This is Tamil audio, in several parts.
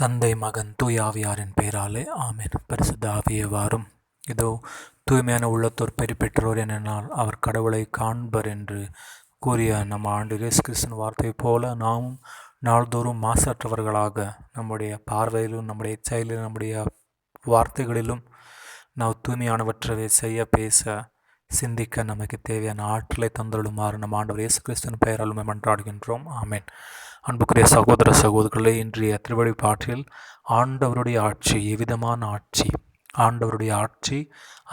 தந்தை மகன் தூய ஆவியாரின் பெயராலே ஆமென். பரிசுத்த ஆவியே வாரும். இதோ தூய்மையான உள்ளத்தோர் பெரி பெற்றோர் என்னால் அவர் கடவுளை காண்பர் என்று கூறிய நம் ஆண்டு இயேசு கிறிஸ்துவின் வார்த்தை போல நாமும் நாள்தோறும் மாசற்றவர்களாக நம்முடைய பார்வையிலும் நம்முடைய செயலிலும் நம்முடைய வார்த்தைகளிலும் நாம் தூய்மையானவற்றை செய்ய பேச சிந்திக்க நமக்கு தேவையான ஆற்றலை தந்தருளுமாறு நம் ஆண்டவர் இயேசு கிறிஸ்துவின் பெயராலும் மன்றாடுகின்றோம். ஆமென். அன்புக்குரிய சகோதர சகோதரர்களே, இன்றைய திருவழிபாட்டில் ஆண்டவருடைய ஆட்சி எவ்விதமான ஆட்சி, ஆண்டவருடைய ஆட்சி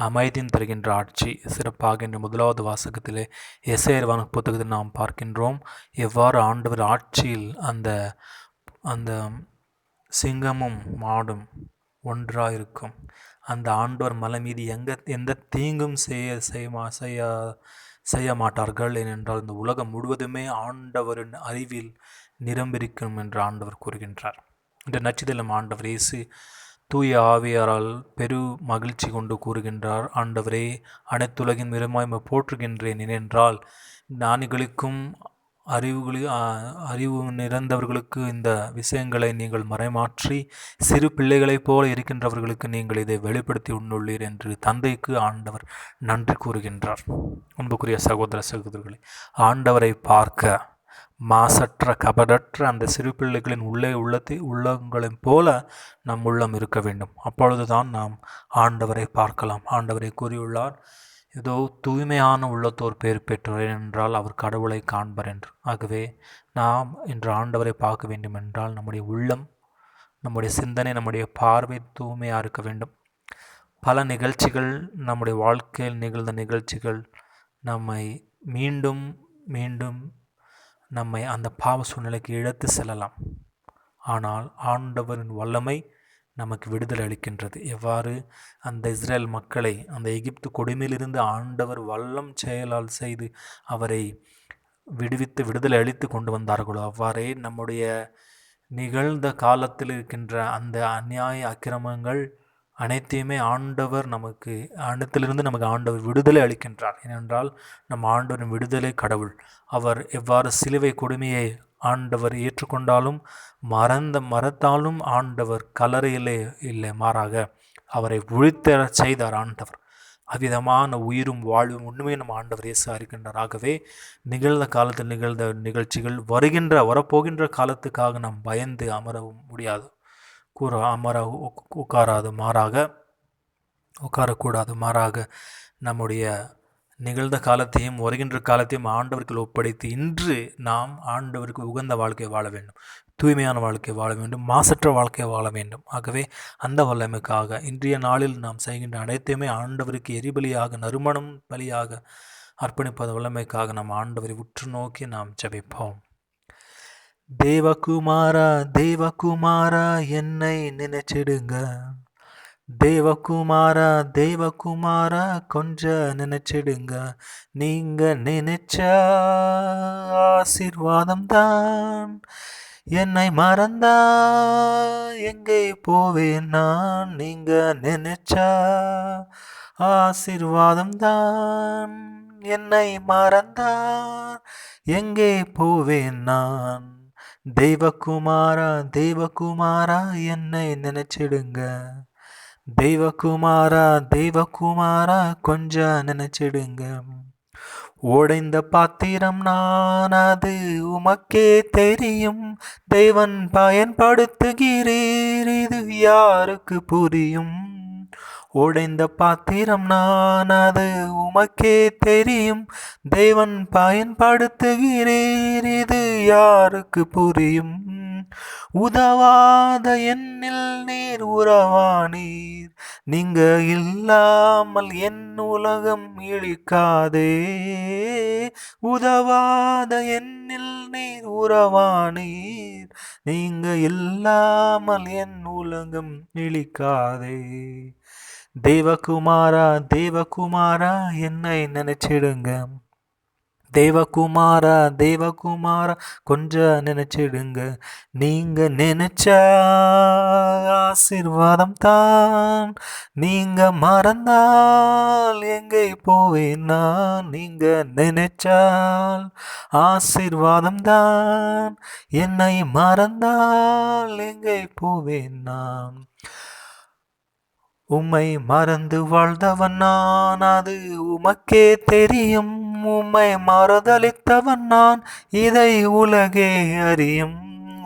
அமைதியின் தருகின்ற ஆட்சி சிறப்பாக இன்று முதலாவது வாசகத்திலே எசேக்கியேல் புத்தகத்தில் நாம் பார்க்கின்றோம். எவ்வாறு ஆண்டவர் ஆட்சியில் அந்த சிங்கமும் மாடும் ஒன்றாயிருக்கும். அந்த ஆண்டவர் மலை மீது எந்த தீங்கும் செய்ய மாட்டார்கள். ஏனென்றால் இந்த உலகம் முழுவதுமே ஆண்டவரின் அறிவில் நிரம்பியிருக்கும் என்று ஆண்டவர் கூறுகின்றார். இந்த நட்சத்திரம் ஆண்டவர் இயேசு தூய ஆவியாரால் பெரு மகிழ்ச்சி கொண்டு கூறுகின்றார். ஆண்டவரே, அனைத்துலகின் மிரமாய்மை போற்றுகின்றேன். ஏனென்றால் ஞானிகளுக்கும் அறிவு நிறைந்தவர்களுக்கு இந்த விஷயங்களை நீங்கள் மறைமாற்றி சிறு பிள்ளைகளைப் போல இருக்கின்றவர்களுக்கு நீங்கள் இதை வெளிப்படுத்தி உள்ளீர் என்று தந்தைக்கு ஆண்டவர் நன்றி கூறுகின்றார். அன்புக்குரிய சகோதர சகோதரர்களே, ஆண்டவரை பார்க்க மாசற்ற கபடற்ற அந்த சிறு பிள்ளைகளின் உள்ளங்களைப் போல நம் உள்ளம் இருக்க வேண்டும். அப்பொழுதுதான் நாம் ஆண்டவரை பார்க்கலாம். ஆண்டவரை கூறியுள்ளார், ஏதோ தூய்மையான உள்ளத்தோர் பேர் பெற்றோர் என்றால் அவர் கடவுளை காண்பர் என்று. ஆகவே நாம் இன்று ஆண்டவரை பார்க்க வேண்டும் என்றால் நம்முடைய உள்ளம், நம்முடைய சிந்தனை, நம்முடைய பார்வை தூய்மையாக இருக்க வேண்டும். பல நிகழ்ச்சிகள், நம்முடைய வாழ்க்கையில் நிகழ்ந்த நிகழ்ச்சிகள் நம்மை மீண்டும் மீண்டும் நம்மை அந்த பாவ சூழ்நிலைக்கு இழுத்து செல்லலாம். ஆனால் ஆண்டவரின் வல்லமை நமக்கு விடுதலை அளிக்கின்றது. எவ்வாறு அந்த இஸ்ரேல் மக்களை அந்த எகிப்து கொடுமையிலிருந்து ஆண்டவர் வல்லம் செயலால் செய்து அவரை விடுவித்து விடுதலை அளித்து கொண்டு வந்தார்களோ, அவ்வாறே நம்முடைய நிகழ்ந்த காலத்தில் இருக்கின்ற அந்த அநியாய அக்கிரமங்கள் அனைத்தையுமே அனைத்திலிருந்து நமக்கு ஆண்டவர் விடுதலை அளிக்கின்றார். ஏனென்றால் நம் ஆண்டவரின் விடுதலை கடவுள். அவர் எவ்வாறு சிலுவை கொடுமையை ஆண்டவர் ஏற்றுக்கொண்டாலும் மறத்தாலும் ஆண்டவர் கல்லறையிலே இல்லை, மாறாக அவரை உயிர்த்தெழ செய்தார் ஆண்டவர். அவ்விதமான உயிரும் வாழ்வும் உண்மையை நம் ஆண்டவர் இயேசு இருக்கின்றார். ஆகவே நிகழ்ந்த காலத்தில் நிகழ்ந்த நிகழ்ச்சிகள் வரப்போகின்ற காலத்துக்காக நாம் பயந்து அமரவும் முடியாது, உட்காரக்கூடாது. மாறாக நம்முடைய நிகழ்ந்த காலத்தையும் வருகின்ற காலத்தையும் ஆண்டவருக்கு ஒப்படைத்து இன்று நாம் ஆண்டவருக்கு உகந்த வாழ்க்கையை வாழ வேண்டும், தூய்மையான வாழ்க்கை வாழ வேண்டும், மாசற்ற வாழ்க்கையை வாழ வேண்டும். ஆகவே அந்த வல்லமைக்காக இன்றைய நாளில் நாம் செய்கின்ற அனைத்தையுமே ஆண்டவருக்கு எரிபலியாக, நறுமணம் பலியாக அர்ப்பணிப்பது வல்லமைக்காக நாம் ஆண்டவரை உற்று நோக்கி நாம் ஜெபிப்போம். தேவகுமாரா, தேவகுமாரா, என்னை நினைச்சிடுங்க. தேவகுமாரா, தேவகுமாரா, கொஞ்சம் நினைச்சிடுங்க. நீங்க நினைச்சா ஆசீர்வாதம் தான். என்னை மறந்தா எங்கே போவேன் நான். நீங்க நினைச்சா ஆசீர்வாதம் தான். என்னை மறந்தா எங்கே போவேன் நான். தேவகுமாரா, தேவகுமாரா, என்னை நினைச்சிடுங்க. தேவகுமாரா, தேவகுமாரா, கொஞ்சம் நினைச்சிடுங்க. உடைந்த பாத்திரம் நான், அது உமக்கே தெரியும். தேவன் பயன்படுத்துகிறீர், இது யாருக்கு புரியும். உடைந்த பாத்திரம் நான், அது உமக்கே தெரியும். தேவன் பயன்படுத்துகிறீர், இது யாருக்கு புரியும். உதவாத என்னில் நீர் உறவானீர். நீங்க இல்லாமல் என் உலகம் இழிக்காதே. உதவாத என்னில் நீர் உறவானீர். நீங்க இல்லாமல் என் உலகம் இழிக்காதே. தேவகுமாரா, தேவகுமாரா, என்னை நினைச்சிடுங்க. தேவகுமாரா தேவகுமாரா கொஞ்சம் நினைச்சிடுங்க. நீங்க நினைச்சா ஆசீர்வாதம் தான். நீங்க மறந்தால் எங்கே போவேன் நான். நீங்க நினைச்சால் ஆசீர்வாதம் தான். என்னை மறந்தால் எங்கே போவேன் நான். உம்மை மறந்து வாழ்ந்தவன் நான், அது உமக்கே தெரியும். உம்மை மறுதலித்தவன் நான், இதை உலகே அறியும்.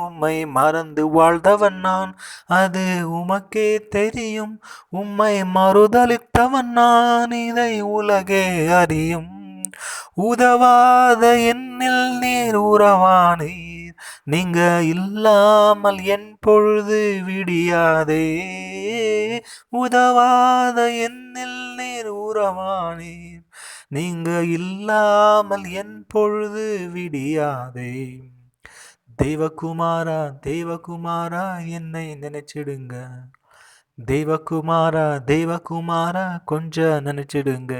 உம்மை மறந்து வாழ்ந்தவன் நான், அது உமக்கே தெரியும். உம்மை மறுதலித்தவன் நான், இதை உலகே அறியும். உதவாத என்னில் நீர் உறவானீர். நீங்க இல்லாமல் என் பொழுது விடியாதே. உதவாத என்னில் நீர் உறவானீர். நீங்க இல்லாமல் என் பொழுது விடியாதே. தேவகுமாரா தேவகுமாரா என்னை நினைச்சிடுங்க. தேவகுமாரா தேவகுமாரா கொஞ்சம் நினைச்சிடுங்க.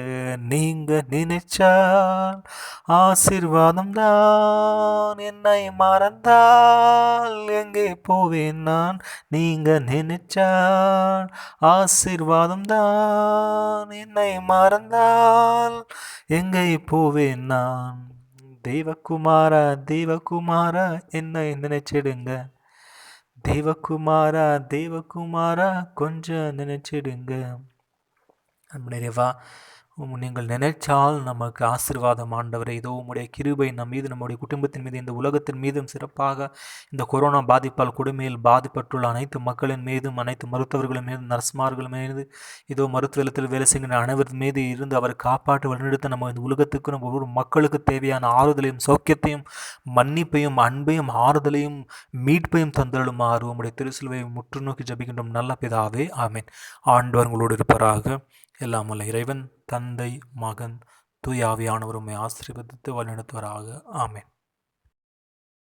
நீங்க நினைச்சால் ஆசீர்வாதம் தான். என்னை மறந்தால் எங்கே போவேன் நான். நீங்க நினைச்சால் ஆசீர்வாதம் தான். என்னை மறந்தால் எங்கே போவேன் நான். தேவகுமாரா தேவகுமாரா என்னை நினைச்சிடுங்க. தேவகுமாரா தேவகுமாரா கொஞ்சம் நினைச்சிடுங்க. நிறைவா நீங்கள் நினைச்சால் நமக்கு ஆசீர்வாதம் ஆண்டவரே. இதோ உம்முடைய கிருபை நம் மீது, நம்முடைய குடும்பத்தின் மீது, இந்த உலகத்தின் மீதும், சிறப்பாக இந்த கொரோனா பாதிப்பால் கொடுமையில் பாதிப்பட்டுள்ள அனைத்து மக்களின் மீதும், அனைத்து மருத்துவர்களின் மீதும், நர்ஸ்மார்கள் மீது, இதோ மருத்துவத்தில் வேலை செய்கின்ற அனைவர் மீது இருந்து அவர் காப்பாற்ற வழிநடத்த நம்ம இந்த உலகத்துக்கு, நம்ம ஒவ்வொரு மக்களுக்கு தேவையான ஆறுதலையும் சௌக்கியத்தையும் மன்னிப்பையும் அன்பையும் ஆறுதலையும் மீட்பையும் தந்தருளுமாறு உம்முடைய திருசிலுவை முற்று நோக்கி ஜபிக்கின்றோம் நல்ல பிதாவே, ஆமேன். ஆண்டவர் உங்களோடு இருப்பாராக. எல்லாம் வல்ல இறைவன், தந்தை, மகன், தூய ஆவியானவர் உம்மை ஆசீர்வதித்து வழிநடத்துவாராக. ஆமேன்.